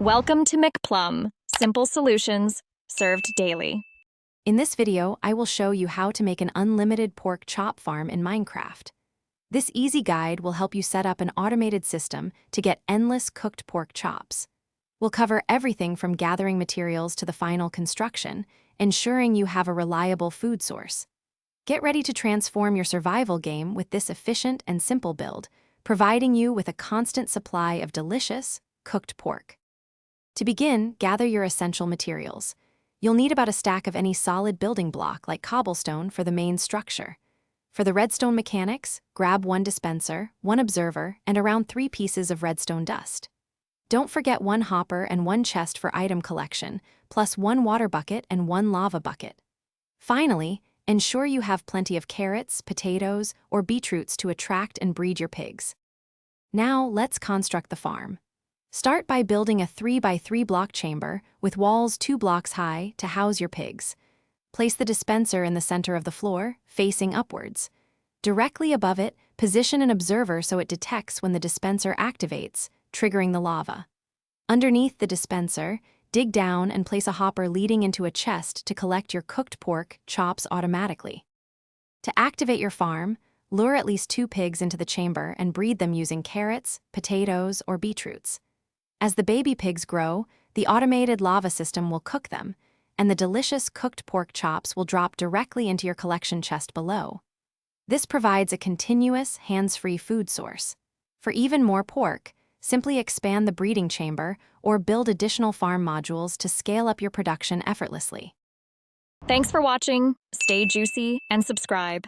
Welcome to McPlum, simple solutions served daily. In this video, I will show you how to make an unlimited pork chop farm in Minecraft. This easy guide will help you set up an automated system to get endless cooked pork chops. We'll cover everything from gathering materials to the final construction, ensuring you have a reliable food source. Get ready to transform your survival game with this efficient and simple build, providing you with a constant supply of delicious, cooked pork. To begin, gather your essential materials. You'll need about a stack of any solid building block like cobblestone for the main structure. For the redstone mechanics, grab one dispenser, one observer, and around 3 pieces of redstone dust. Don't forget one hopper and one chest for item collection, plus one water bucket and one lava bucket. Finally, ensure you have plenty of carrots, potatoes, or beetroots to attract and breed your pigs. Now, let's construct the farm. Start by building a 3x3 block chamber with walls 2 blocks high to house your pigs. Place the dispenser in the center of the floor, facing upwards. Directly above it, position an observer so it detects when the dispenser activates, triggering the lava. Underneath the dispenser, dig down and place a hopper leading into a chest to collect your cooked pork chops automatically. To activate your farm, lure at least 2 pigs into the chamber and breed them using carrots, potatoes, or beetroots. As the baby pigs grow, the automated lava system will cook them, and the delicious cooked pork chops will drop directly into your collection chest below. This provides a continuous, hands-free food source. For even more pork, simply expand the breeding chamber or build additional farm modules to scale up your production effortlessly. Thanks for watching, stay juicy, and subscribe.